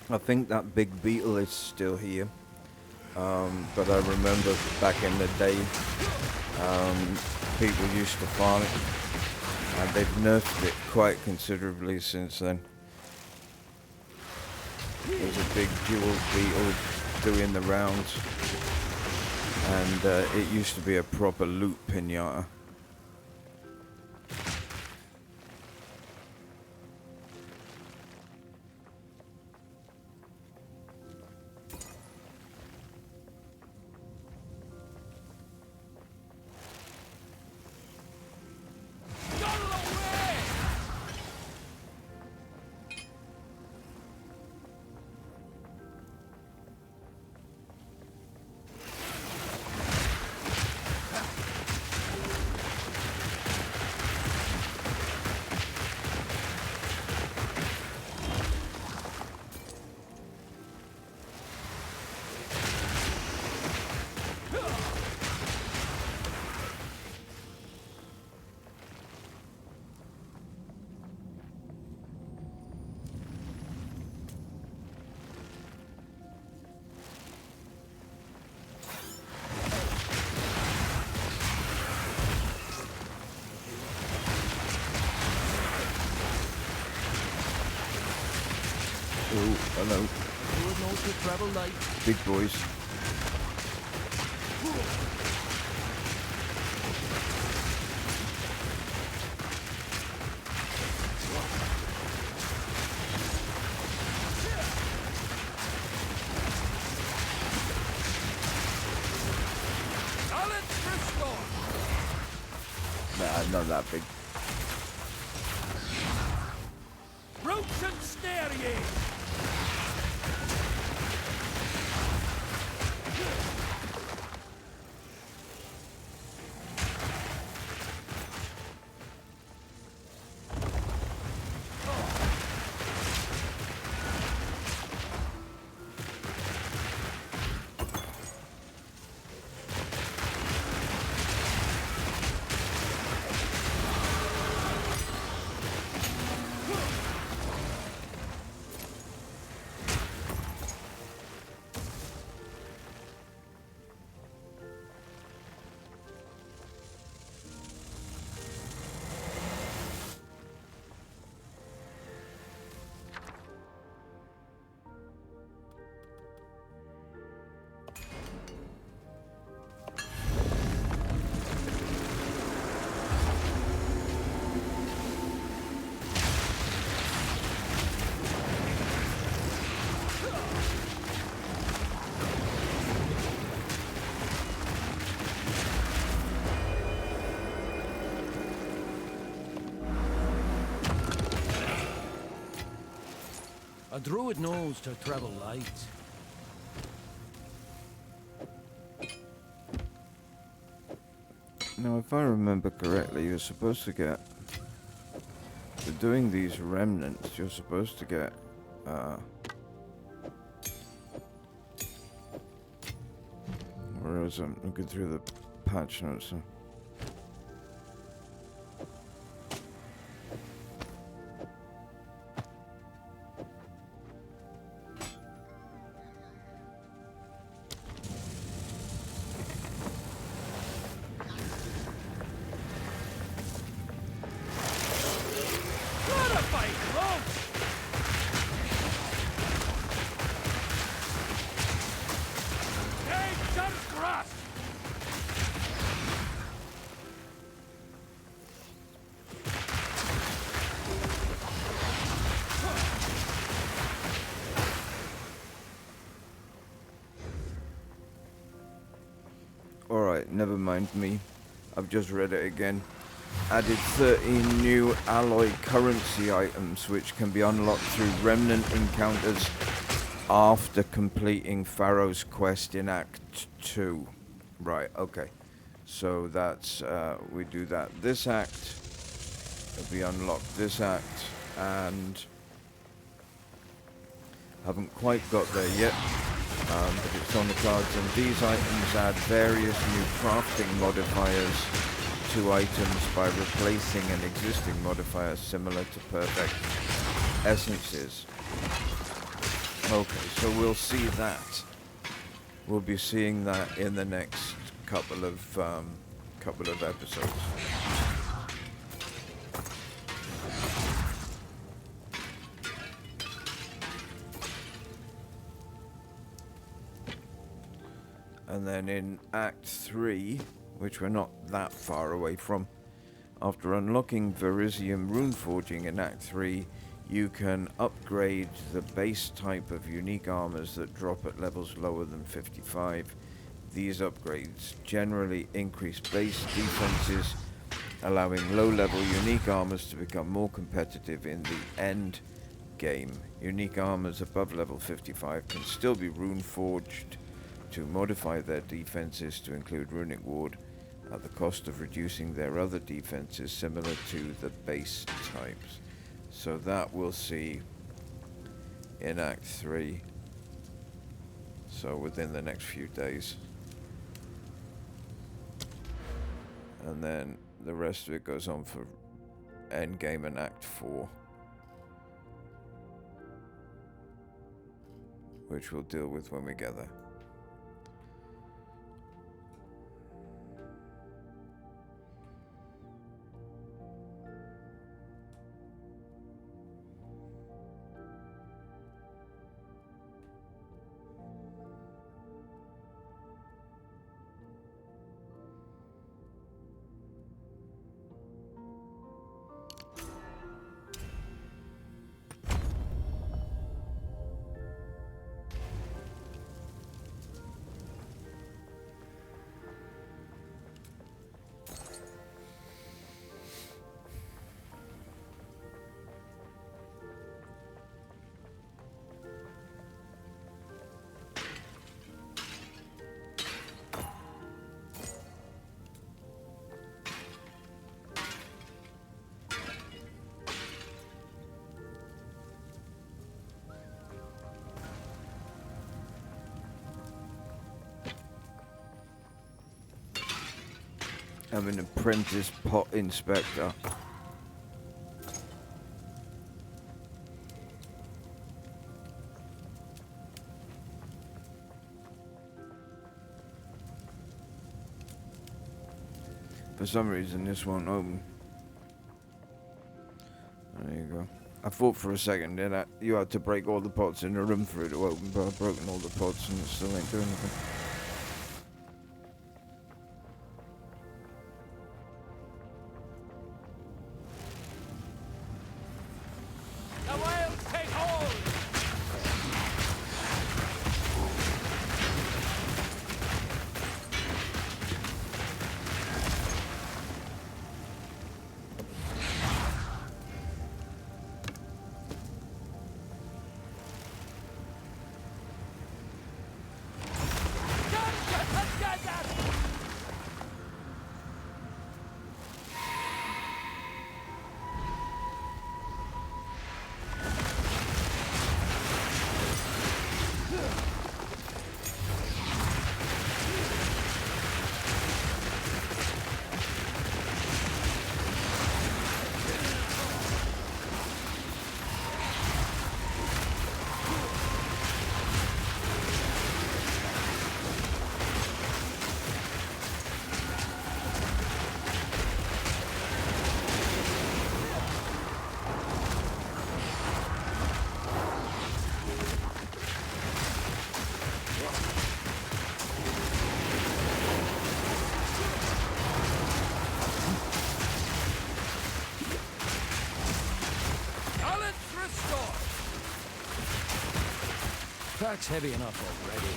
S1: I think that big beetle is still here. But I remember back in the day, people used to farm it, and they've nerfed it quite considerably since then. There's a big dual beetle doing the rounds, and it used to be a proper loot pinata. Oh, hello.
S10: Druid knows to travel light.
S1: Big boys. Nah, not that big.
S9: Roach and snare ye!
S10: A druid knows to travel light.
S1: Now, if I remember correctly, you're supposed to get... For doing these remnants, you're supposed to get... Where is it? I'm looking through the patch notes. Alright, never mind me. I've just read it again. Added 13 new alloy currency items which can be unlocked through remnant encounters after completing Pharaoh's quest in Act 2. Right, okay. So that's, we do that this act. We unlock this act, and haven't quite got there yet. But it's on the cards, and these items add various new crafting modifiers to items by replacing an existing modifier similar to perfect essences. Okay, so we'll see that. We'll be seeing that in the next couple of episodes. And then in Act 3, which we're not that far away from, after unlocking Verisium Runeforging in Act 3, you can upgrade the base type of unique armors that drop at levels lower than 55. These upgrades generally increase base defenses, allowing low-level unique armors to become more competitive in the end game. Unique armors above level 55 can still be rune-forged to modify their defenses to include Runic Ward at the cost of reducing their other defenses similar to the base types. So that we'll see in Act 3. So within the next few days. And then the rest of it goes on for Endgame and Act 4. Which we'll deal with when we get there. I'm an apprentice pot inspector. For some reason this won't open. There you go. I thought for a second that you had to break all the pots in the room for it to open, but I've broken all the pots and it still ain't doing anything.
S10: That's heavy enough already.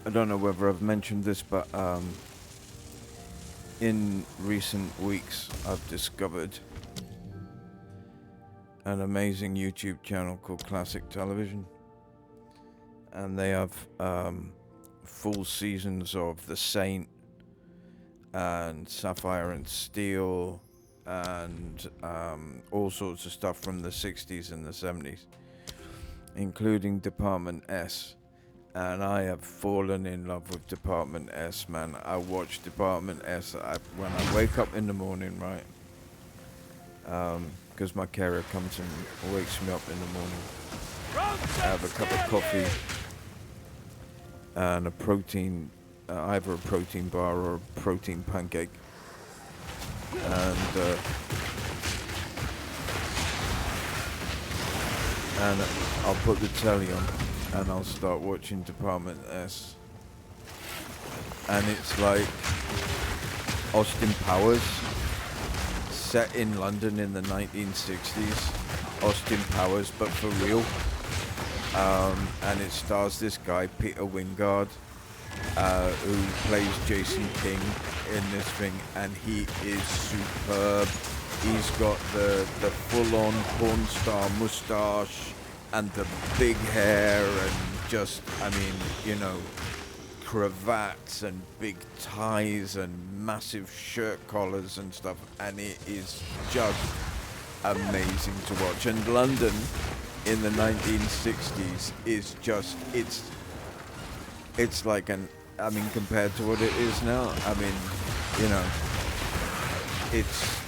S1: I don't know whether I've mentioned this, but in recent weeks I've discovered an amazing YouTube channel called Classic Television, and they have full seasons of The Saint, and sapphire and steel and all sorts of stuff from the 60s and the 70s, including Department S. And I have fallen in love with Department S, man. I watch Department S when I wake up in the morning, right? Because my carrier comes and wakes me up in the morning. I have a cup of coffee and a protein, either a protein bar or a protein pancake. And I'll put the telly on and I'll start watching Department S. And it's like Austin Powers set in London in the 1960s. Austin Powers, but for real. And it stars this guy, Peter Wingard, who plays Jason King in this thing, and he is superb. He's got the full-on porn star mustache and the big hair and just, I mean, you know, cravats and big ties and massive shirt collars and stuff, and it is just amazing to watch. And London in the 1960s is just, it's like I mean, compared to what it is now, I mean, you know, it's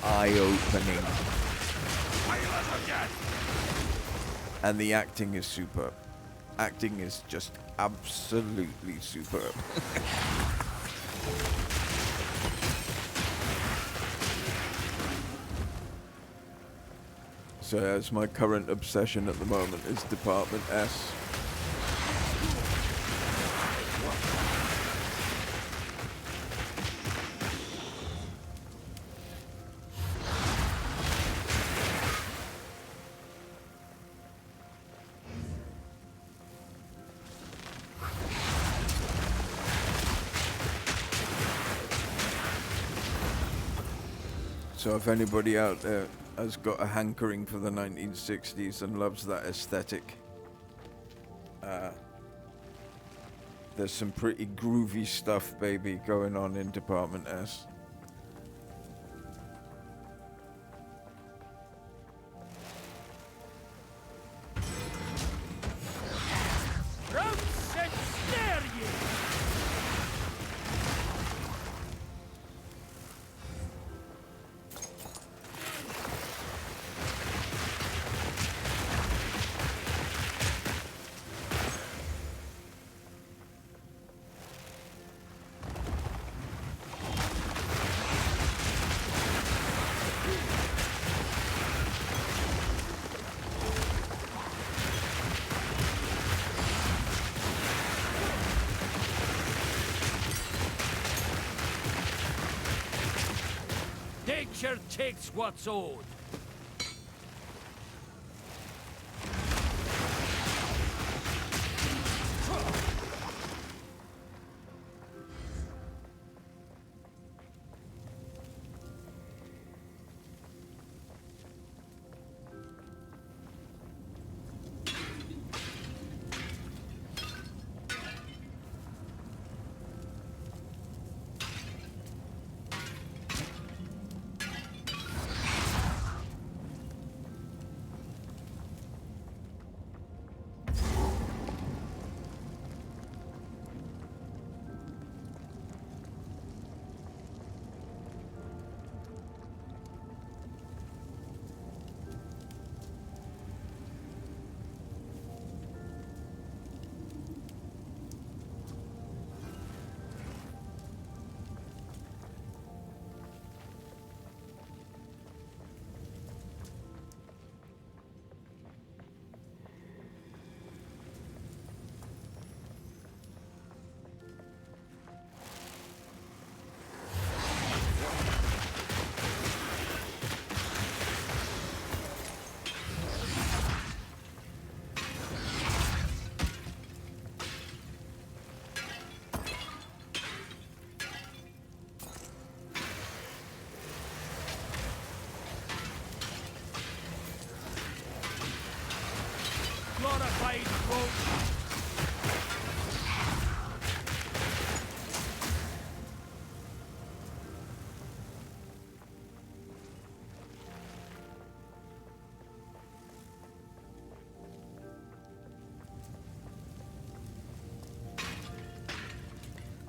S1: eye-opening. And the acting is superb. Acting is just absolutely superb. So that's my current obsession at the moment, is Department S. So if anybody out there has got a hankering for the 1960s and loves that aesthetic, there's some pretty groovy stuff, baby, going on in Department S.
S9: Nature takes what's owed.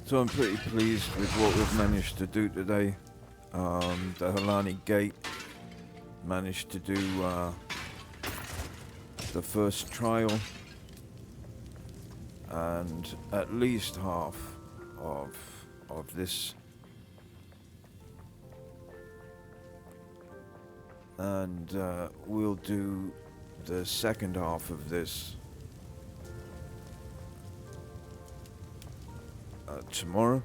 S1: So I'm pretty pleased with what we've managed to do today. The Helani Gate managed to do the first trial, and at least half of this, and we'll do the second half of this tomorrow,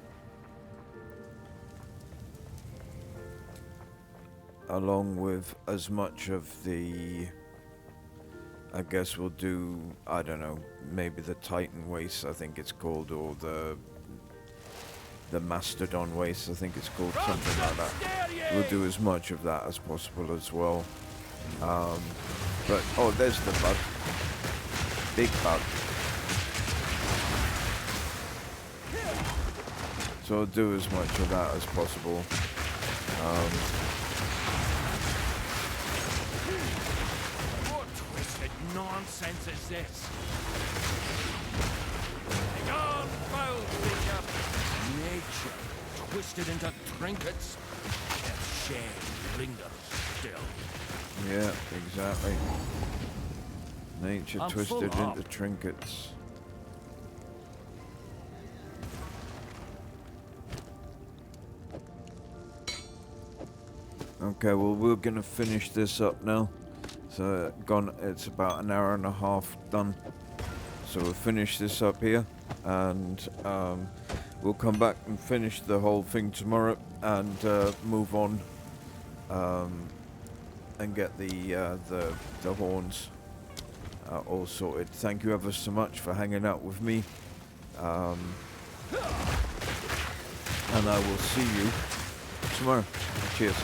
S1: along with as much of the, I guess we'll do, I don't know, maybe the Titan Waste, I think it's called, or the Mastodon Waste, I think it's called, something like that. We'll do as much of that as possible as well. But, oh, there's the bug. Big bug. So I'll do as much of that as possible.
S9: What twisted nonsense is this? Begone, foul creature! Nature twisted into trinkets. Death's shame lingers still.
S1: Yeah, exactly. Nature
S9: I'm
S1: twisted
S9: full
S1: into
S9: up.
S1: trinkets. Okay, well, we're gonna finish this up now. So it's about an hour and a half done. So we'll finish this up here, and we'll come back and finish the whole thing tomorrow, and move on, and get the horns all sorted. Thank you ever so much for hanging out with me, and I will see you tomorrow. Cheers.